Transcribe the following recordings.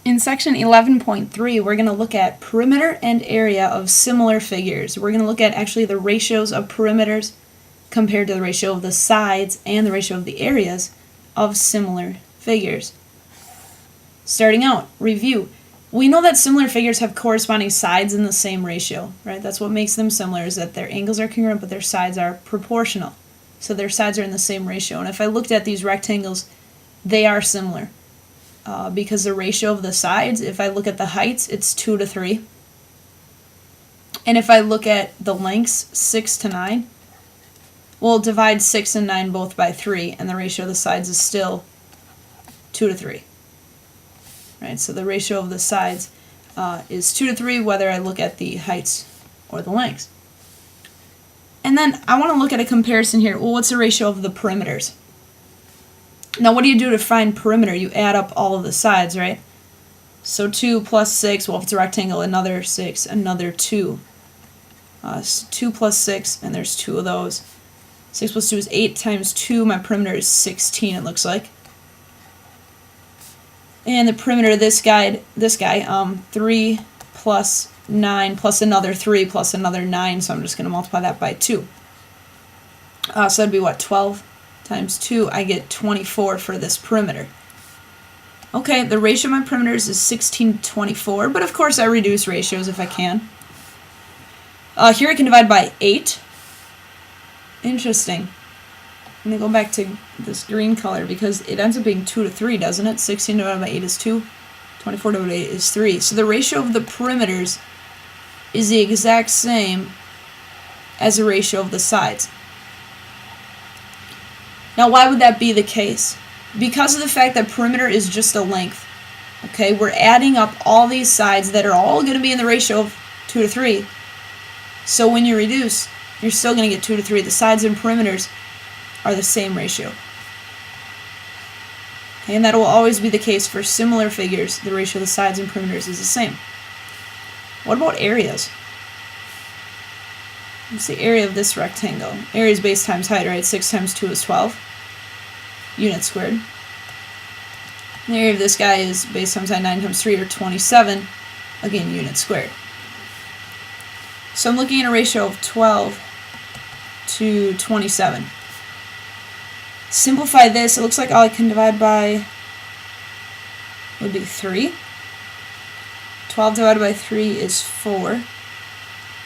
In section 11.3, we're going to look at perimeter and area of similar figures. We're going to look at actually the ratios of perimeters compared to the ratio of the sides and the ratio of the areas of similar figures. Starting out, review. We know that similar figures have corresponding sides in the same ratio, right? That's what makes them similar, is that their angles are congruent but their sides are proportional. So their sides are in the same ratio. And if I looked at these rectangles, they are similar. Because the ratio of the sides, if I look at the heights, it's 2 to 3. And if I look at the lengths, 6 to 9, we'll divide 6 and 9 both by 3, and the ratio of the sides is still 2 to 3. Right, so the ratio of the sides is 2 to 3 whether I look at the heights or the lengths. And then I want to look at a comparison here. Well, what's the ratio of the perimeters? Now, what do you do to find perimeter? You add up all of the sides, right? So 2 plus 6, well, if it's a rectangle, another 6, another 2. 2 plus 6, and there's 2 of those. 6 plus 2 is 8 times 2. My perimeter is 16, it looks like. And the perimeter of this guy, 3 plus 9 plus another 3 plus another 9, so I'm just going to multiply that by 2. So that'd be what, 12? Times 2, I get 24 for this perimeter. Okay, the ratio of my perimeters is 16 to 24, but of course I reduce ratios if I can. Here I can divide by 8. Interesting. I'm going to go back to this green color because it ends up being 2 to 3, doesn't it? 16 divided by 8 is 2. 24 divided by 8 is 3. So the ratio of the perimeters is the exact same as the ratio of the sides. Now, why would that be the case? Because of the fact that perimeter is just a length. Okay, we're adding up all these sides that are all going to be in the ratio of 2 to 3. So when you reduce, you're still going to get 2 to 3. The sides and perimeters are the same ratio. Okay, and that will always be the case for similar figures. The ratio of the sides and perimeters is the same. What about areas? What's the area of this rectangle? Area is base times height, right? 6 times 2 is 12. Units squared. And the area of this guy is base times height, 9 times 3, or 27. Again, units squared. So I'm looking at a ratio of 12 to 27. Simplify this. It looks like all I can divide by would be 3. 12 divided by 3 is 4.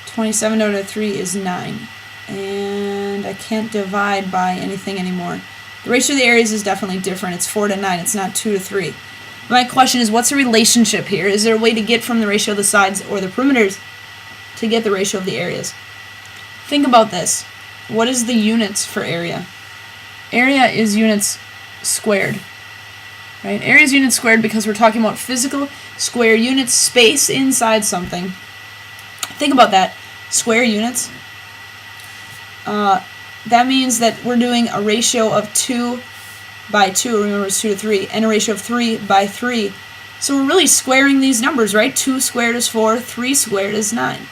27 divided by 3 is 9. And I can't divide by anything anymore. The ratio of the areas is definitely different. It's 4 to 9. It's not 2 to 3. My question is, what's the relationship here? Is there a way to get from the ratio of the sides or the perimeters to get the ratio of the areas? Think about this. What is the units for area? Area is units squared. Right? Area is units squared because we're talking about physical square units, space inside something. Think about that. Square units. That means that we're doing a ratio of 2 by 2, remember it's 2 to 3, and a ratio of 3 by 3. So we're really squaring these numbers, right? 2 squared is 4, 3 squared is 9.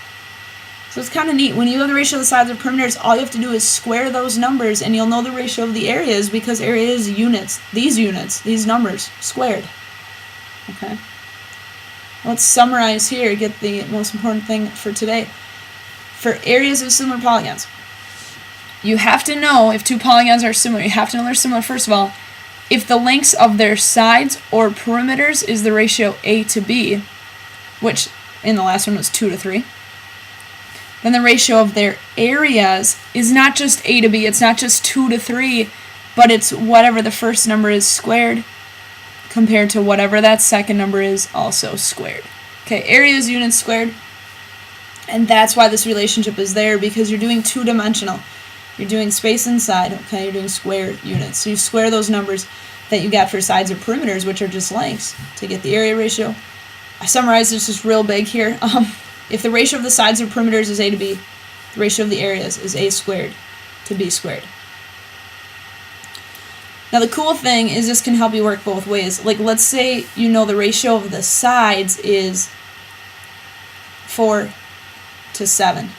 So it's kind of neat. When you have the ratio of the sides or perimeters, all you have to do is square those numbers, and you'll know the ratio of the areas because area is units, these numbers, squared. Okay? Let's summarize here, get the most important thing for today. For areas of similar polygons, you have to know if two polygons are similar. You have to know they're similar, first of all, if the lengths of their sides or perimeters is the ratio A to B, which in the last one was 2 to 3. Then the ratio of their areas is not just A to B, it's not just 2 to 3, but it's whatever the first number is squared compared to whatever that second number is also squared. Okay, area is units squared, and that's why this relationship is there, because you're doing two-dimensional. You're doing space inside, okay, you're doing square units. So you square those numbers that you got for sides or perimeters, which are just lengths, to get the area ratio. I summarized this just real big here. If the ratio of the sides or perimeters is A to B, the ratio of the areas is A squared to B squared. Now the cool thing is this can help you work both ways. Like, let's say you know the ratio of the sides is 4 to 7.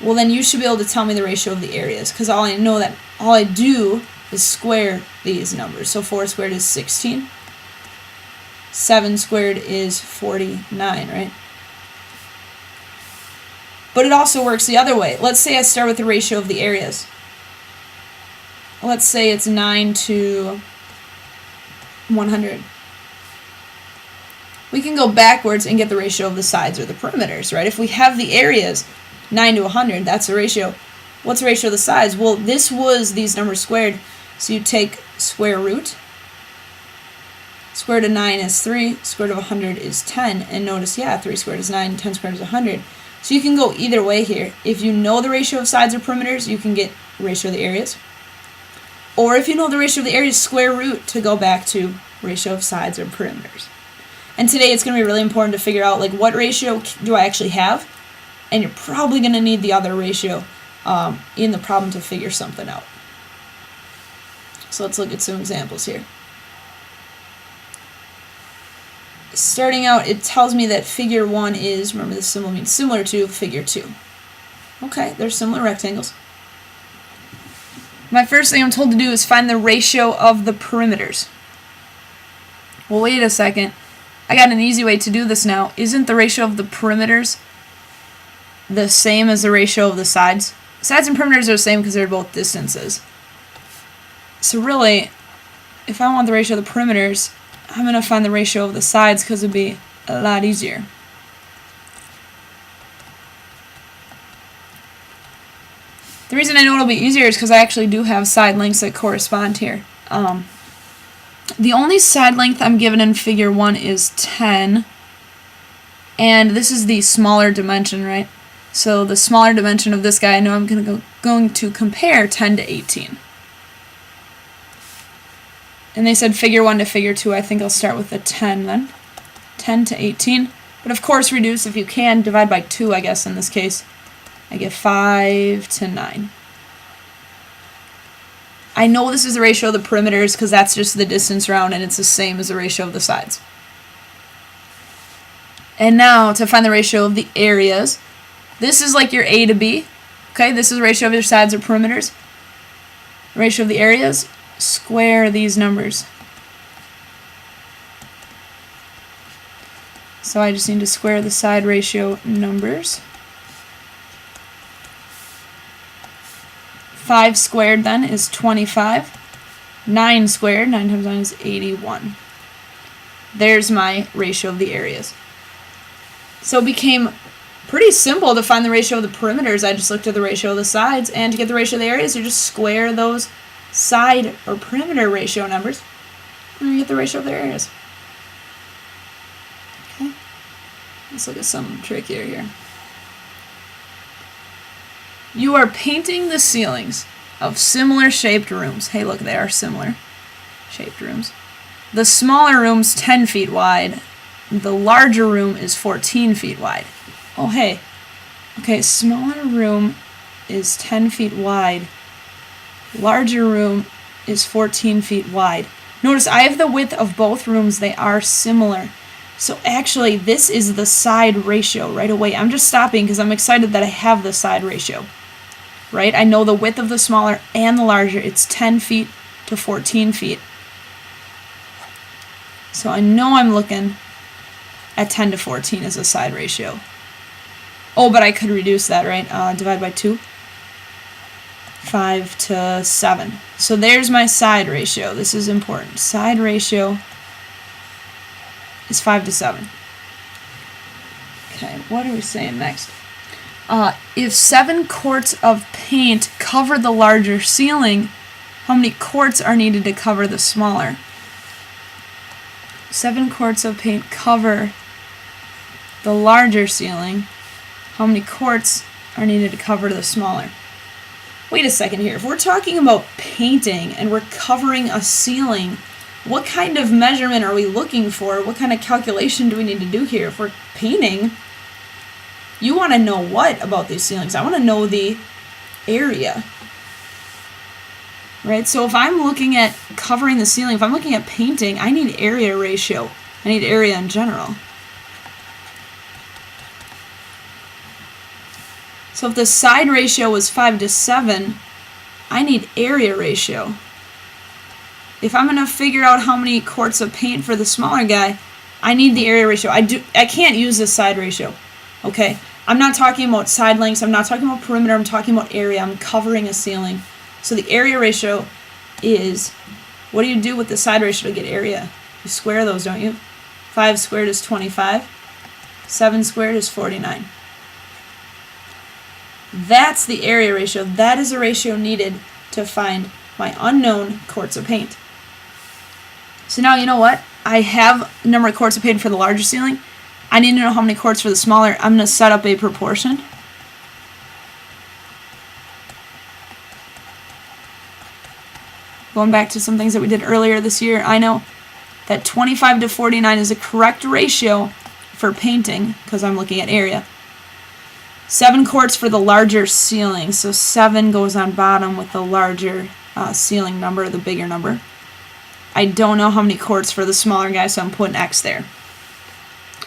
Well, then you should be able to tell me the ratio of the areas, because all I do is square these numbers. So 4 squared is 16. 7 squared is 49, right? But it also works the other way. Let's say I start with the ratio of the areas. Let's say it's 9 to 100. We can go backwards and get the ratio of the sides or the perimeters, right? If we have the areas 9 to 100, that's the ratio. What's the ratio of the sides? Well, this was these numbers squared. So you take square root. Square root of 9 is 3. Square root of 100 is 10. And notice, yeah, 3 squared is 9. 10 squared is 100. So you can go either way here. If you know the ratio of sides or perimeters, you can get ratio of the areas. Or if you know the ratio of the areas, square root to go back to ratio of sides or perimeters. And today it's going to be really important to figure out like what ratio do I actually have, and you're probably going to need the other ratio in the problem to figure something out. So let's look at some examples here. Starting out, it tells me that figure 1 is, remember this symbol means similar to figure 2. Okay, they're similar rectangles. My first thing I'm told to do is find the ratio of the perimeters. Well, wait a second. I got an easy way to do this now. Isn't the ratio of the perimeters the same as the ratio of the sides? Sides and perimeters are the same because they're both distances. So really, if I want the ratio of the perimeters, I'm going to find the ratio of the sides because it'd be a lot easier. The reason I know it'll be easier is because I actually do have side lengths that correspond here. The only side length I'm given in figure 1 is 10, and this is the smaller dimension, right? So the smaller dimension of this guy, I know I'm going to compare 10 to 18. And they said figure 1 to figure 2. I think I'll start with the 10 then. 10 to 18. But of course reduce if you can. Divide by 2, I guess, in this case. I get 5 to 9. I know this is the ratio of the perimeters because that's just the distance round and it's the same as the ratio of the sides. And now to find the ratio of the areas. This is like your A to B. Okay, this is the ratio of your sides or perimeters. The ratio of the areas. Square these numbers. So I just need to square the side ratio numbers. 5 squared then is 25. 9 squared, 9 times 9 is 81. There's my ratio of the areas. So it became pretty simple to find the ratio of the perimeters. I just looked at the ratio of the sides, and to get the ratio of the areas, you just square those side or perimeter ratio numbers, and you get the ratio of their areas. Okay, let's look at some trickier here. You are painting the ceilings of similar shaped rooms. Hey, look, they are similar shaped rooms. The smaller room's 10 feet wide. The larger room is 14 feet wide. Oh, hey. Okay, smaller room is 10 feet wide. Larger room is 14 feet wide. Notice I have the width of both rooms. They are similar. So actually, this is the side ratio right away. I'm just stopping because I'm excited that I have the side ratio. Right? I know the width of the smaller and the larger. It's 10 feet to 14 feet. So I know I'm looking at 10 to 14 as a side ratio. Oh, but I could reduce that, right? Divide by 2. 5 to 7. So there's my side ratio. This is important. Side ratio is 5 to 7. Okay, what are we saying next? If 7 quarts of paint cover the larger ceiling, how many quarts are needed to cover the smaller? 7 quarts of paint cover the larger ceiling. How many quarts are needed to cover the smaller? Wait a second here. If we're talking about painting and we're covering a ceiling, what kind of measurement are we looking for? What kind of calculation do we need to do here? If we're painting, you want to know what about these ceilings? I want to know the area. Right? So if I'm looking at covering the ceiling, if I'm looking at painting, I need area ratio. I need area in general. So if the side ratio was 5 to 7, I need area ratio. If I'm going to figure out how many quarts of paint for the smaller guy, I need the area ratio. I can't use this side ratio. Okay? I'm not talking about side lengths. I'm not talking about perimeter. I'm talking about area. I'm covering a ceiling. So the area ratio is, what do you do with the side ratio to get area? You square those, don't you? 5 squared is 25. 7 squared is 49. That's the area ratio. That is the ratio needed to find my unknown quarts of paint. So now you know what? I have the number of quarts of paint for the larger ceiling. I need to know how many quarts for the smaller. I'm going to set up a proportion. Going back to some things that we did earlier this year, I know that 25 to 49 is a correct ratio for painting because I'm looking at area. 7 quarts for the larger ceiling, so 7 goes on bottom with the larger ceiling number, the bigger number. I don't know how many quarts for the smaller guy, so I'm putting X there.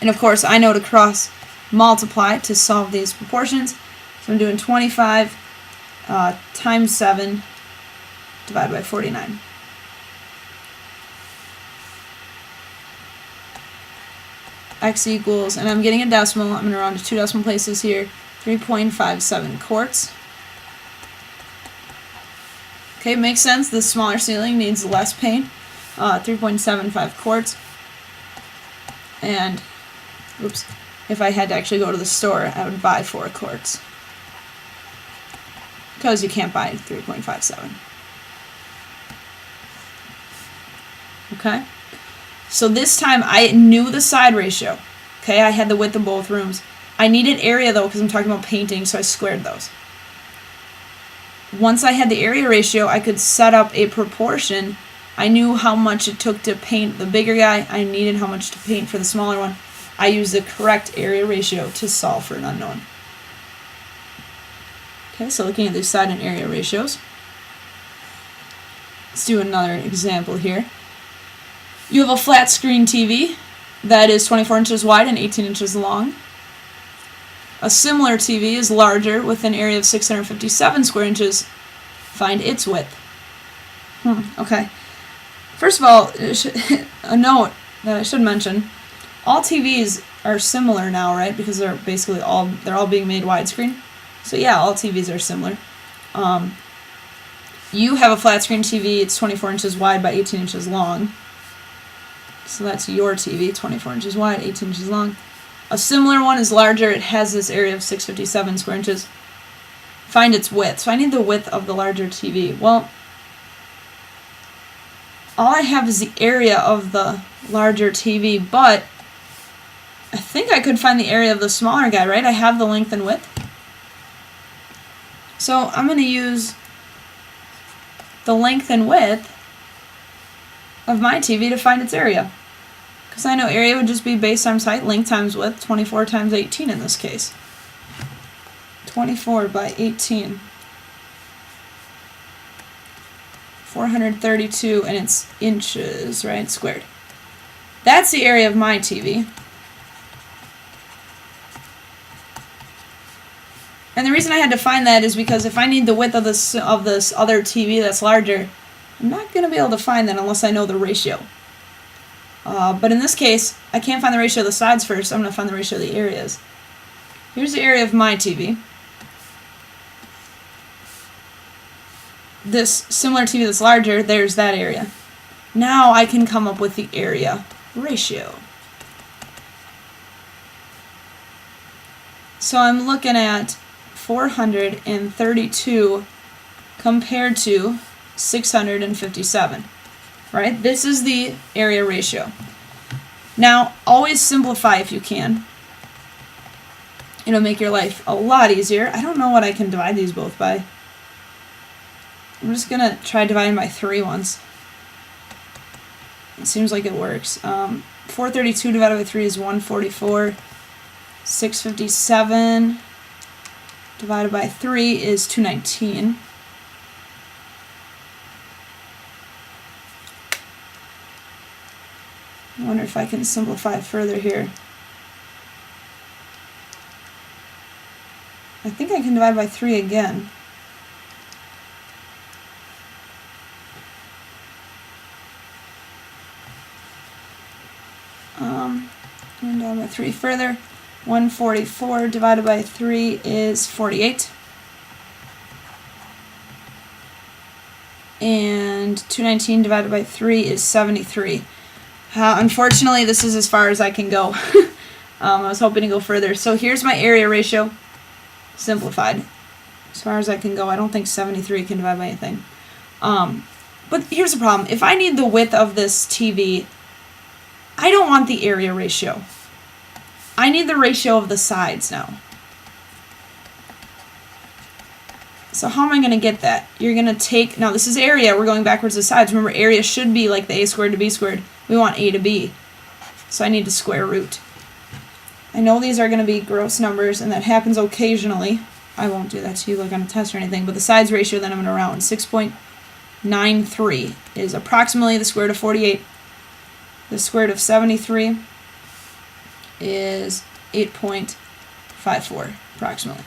And of course, I know to cross multiply to solve these proportions. So I'm doing 25 times 7 divided by 49. X equals, and I'm getting a decimal, I'm going to round to 2 decimal places here, 3.57 quarts. Okay, makes sense. The smaller ceiling needs less paint. 3.75 quarts. And, oops, if I had to actually go to the store, I would buy 4 quarts. Because you can't buy 3.57. Okay? So this time I knew the side ratio. Okay, I had the width of both rooms. I needed area though because I'm talking about painting, so I squared those. Once I had the area ratio, I could set up a proportion. I knew how much it took to paint the bigger guy. I needed how much to paint for the smaller one. I used the correct area ratio to solve for an unknown. Okay, so looking at the side and area ratios. Let's do another example here. You have a flat screen TV that is 24 inches wide and 18 inches long. A similar TV is larger with an area of 657 square inches. Find its width. Okay. First of all, a note that I should mention, all TVs are similar now, right? Because they're basically all being made widescreen. So yeah, all TVs are similar. You have a flat screen TV, it's 24 inches wide by 18 inches long. So that's your TV, 24 inches wide, 18 inches long. A similar one is larger, it has this area of 657 square inches. Find its width. So I need the width of the larger TV. Well, all I have is the area of the larger TV, but I think I could find the area of the smaller guy, right? I have the length and width. So I'm going to use the length and width of my TV to find its area. Because I know area would just be base times height, length times width, 24 times 18 in this case. 24 by 18. 432, and it's inches, right, squared. That's the area of my TV. And the reason I had to find that is because if I need the width of this other TV that's larger, I'm not going to be able to find that unless I know the ratio. But in this case, I can't find the ratio of the sides first. I'm going to find the ratio of the areas. Here's the area of my TV. This similar TV that's larger, there's that area. Now I can come up with the area ratio. So I'm looking at 432 compared to 657, right? This is the area ratio. Now, always simplify if you can. It'll make your life a lot easier. I don't know what I can divide these both by. I'm just going to try dividing by 3 once. It seems like it works. 432 divided by 3 is 144. 657 divided by 3 is 219. I wonder if I can simplify further here. I think I can divide by 3 again. And down by 3 further. 144 divided by 3 is 48. And 219 divided by 3 is 73. Unfortunately, this is as far as I can go. I was hoping to go further. So here's my area ratio, simplified. As far as I can go, I don't think 73 can divide by anything. But here's the problem. If I need the width of this TV, I don't want the area ratio. I need the ratio of the sides now. So how am I going to get that? You're going to take, now this is area, we're going backwards to sides. Remember, area should be like the a squared to b squared. We want a to b. So I need to square root. I know these are going to be gross numbers, and that happens occasionally. I won't do that to you like on a test or anything, but the sides ratio that I'm going to round, 6.93, is approximately the square root of 48. The square root of 73 is 8.54, approximately.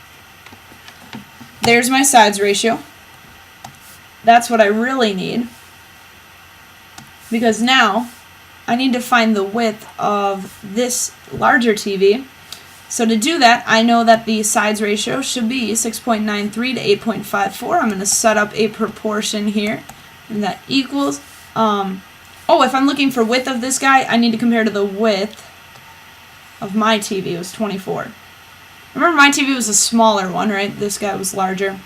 There's my sides ratio. That's what I really need, because now I need to find the width of this larger TV. So to do that, I know that the sides ratio should be 6.93 to 8.54. I'm going to set up a proportion here, and that equals, if I'm looking for width of this guy, I need to compare to the width of my TV. It was 24. Remember, my TV was a smaller one, right? This guy was larger.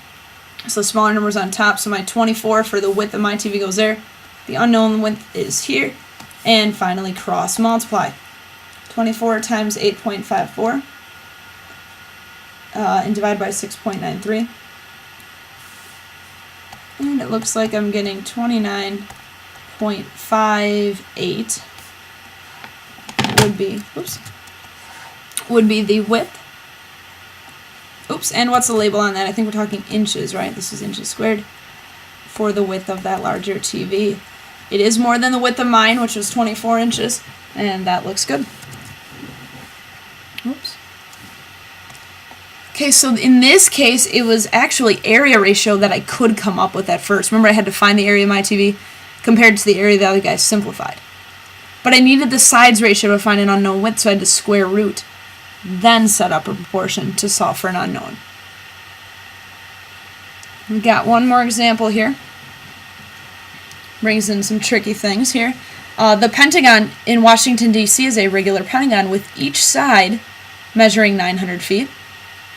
So the smaller number's on top. So my 24 for the width of my TV goes there. The unknown width is here. And finally, cross multiply. 24 times 8.54 and divide by 6.93. And it looks like I'm getting 29.58 would be the width. Oops, and what's the label on that? I think we're talking inches, right? This is inches squared for the width of that larger TV. It is more than the width of mine, which was 24 inches, and that looks good. Oops. Okay, so in this case, it was actually area ratio that I could come up with at first. Remember, I had to find the area of my TV compared to the area the other guy simplified. But I needed the sides ratio to find an unknown width, so I had to square root, then set up a proportion to solve for an unknown. We got one more example here. Brings in some tricky things here. The Pentagon in Washington, D.C. is a regular pentagon with each side measuring 900 feet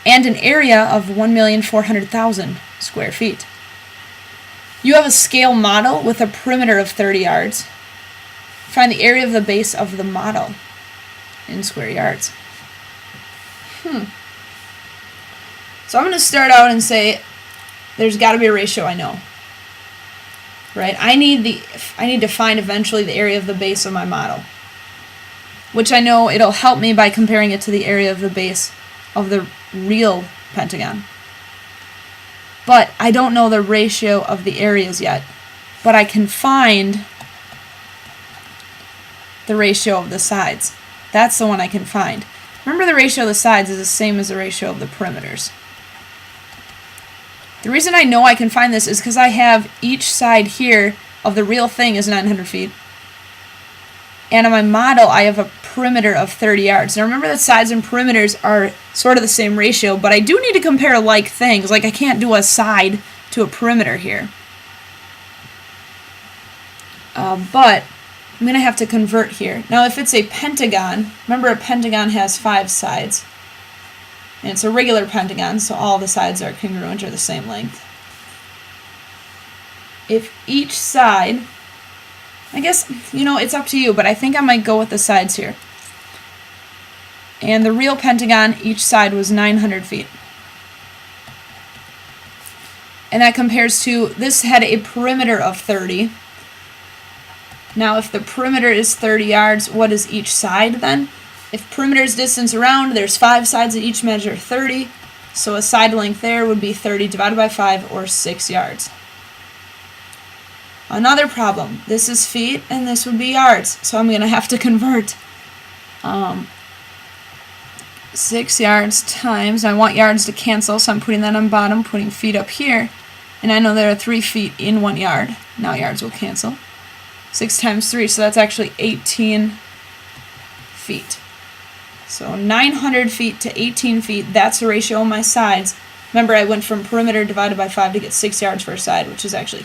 and an area of 1,400,000 square feet. You have a scale model with a perimeter of 30 yards. Find the area of the base of the model in square yards. So I'm going to start out and say there's got to be a ratio I know. Right? I need to find eventually the area of the base of my model, which I know it'll help me by comparing it to the area of the base of the real pentagon. But I don't know the ratio of the areas yet, but I can find the ratio of the sides. That's the one I can find. Remember, the ratio of the sides is the same as the ratio of the perimeters. The reason I know I can find this is because I have each side here of the real thing is 900 feet. And on my model, I have a perimeter of 30 yards. Now remember that sides and perimeters are sort of the same ratio, but I do need to compare like things. Like I can't do a side to a perimeter here. But I'm going to have to convert here. Now if it's a pentagon, remember a pentagon has 5 sides. And it's a regular pentagon, so all the sides are congruent or the same length. If each side, I guess, it's up to you, but I think I might go with the sides here. And the real pentagon, each side was 900 feet. And that compares to, this had a perimeter of 30. Now if the perimeter is 30 yards, what is each side then? If perimeter's distance around, there's 5 sides that each measure 30. So a side length there would be 30 divided by 5, or 6 yards. Another problem. This is feet, and this would be yards. So I'm going to have to convert 6 yards times, I want yards to cancel, so I'm putting that on bottom, putting feet up here. And I know there are 3 feet in 1 yard. Now yards will cancel. 6 times 3, so that's actually 18 feet. So 900 feet to 18 feet, that's the ratio of my sides. Remember, I went from perimeter divided by 5 to get 6 yards for a side, which is actually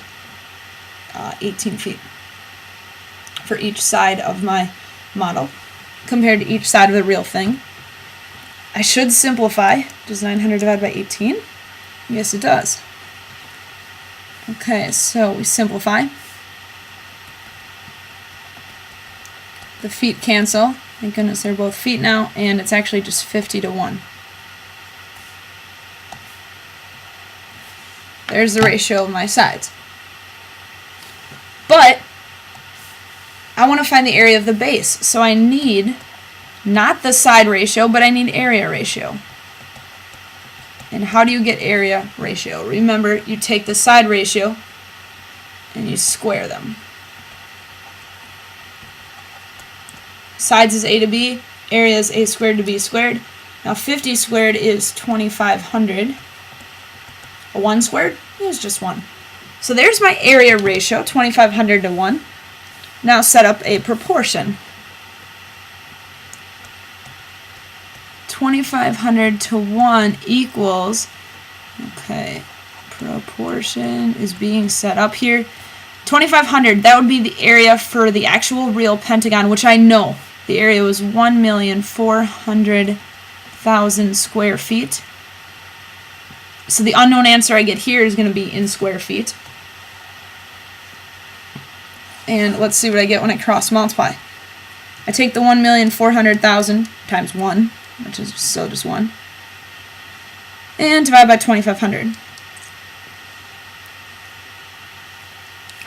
18 feet for each side of my model compared to each side of the real thing. I should simplify. Does 900 divide by 18? Yes, it does. Okay, so we simplify. The feet cancel. Thank goodness they're both feet now, and it's actually just 50 to 1. There's the ratio of my sides. But I want to find the area of the base, so I need not the side ratio, but I need area ratio. And how do you get area ratio? Remember, you take the side ratio and you square them. Sides is a to b, area is a squared to b squared. Now 50 squared is 2,500. A 1 squared is just 1. So there's my area ratio, 2,500 to 1. Now set up a proportion. 2,500 to 1 equals, okay, proportion is being set up here. 2,500, that would be the area for the actual real pentagon, which I know. The area was 1,400,000 square feet. So the unknown answer I get here is going to be in square feet. And let's see what I get when I cross multiply. I take the 1,400,000 times 1, which is still just 1, and divide by 2,500.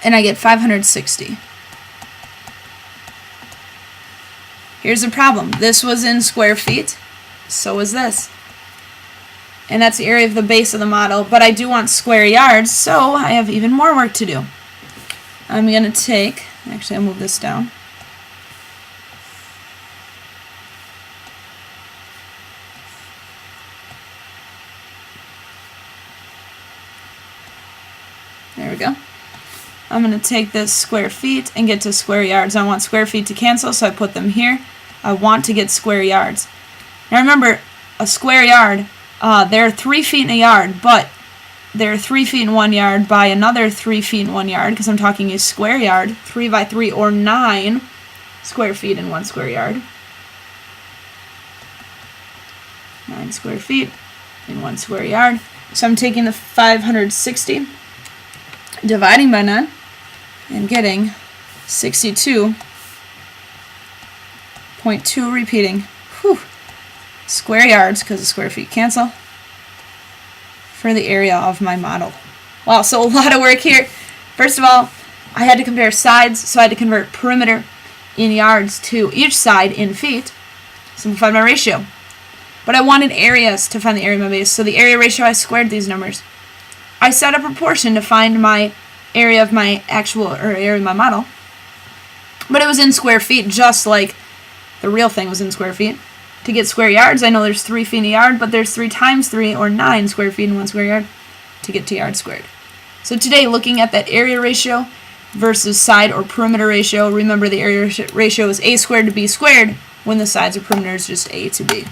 And I get 560. Here's the problem. This was in square feet, so is this. And that's the area of the base of the model, but I do want square yards, so I have even more work to do. I'm going to take, actually I'll move this down. There we go. I'm going to take this square feet and get to square yards. I want square feet to cancel, so I put them here. I want to get square yards. Now remember, a square yard, there are 3 feet in a yard, but there are 3 feet in 1 yard by another 3 feet in 1 yard, because I'm talking a square yard, 3 by 3 or 9 square feet in 1 square yard. 9 square feet in 1 square yard. So I'm taking the 560, dividing by 9, and getting 62.2, repeating. Whew. Square yards, because the square feet cancel, for the area of my model. Wow, so a lot of work here. First of all, I had to compare sides, so I had to convert perimeter in yards to each side in feet. Simplified my ratio. But I wanted areas to find the area of my base, so the area ratio, I squared these numbers. I set a proportion to find my area of my actual, or area of my model. But it was in square feet, just like the real thing was in square feet. To get square yards, I know there's 3 feet in a yard, but there's 3 times 3, or 9 square feet in 1 square yard, to get to yards squared. So today, looking at that area ratio versus side or perimeter ratio, remember the area ratio is a squared to b squared, when the sides or perimeter is just a to b.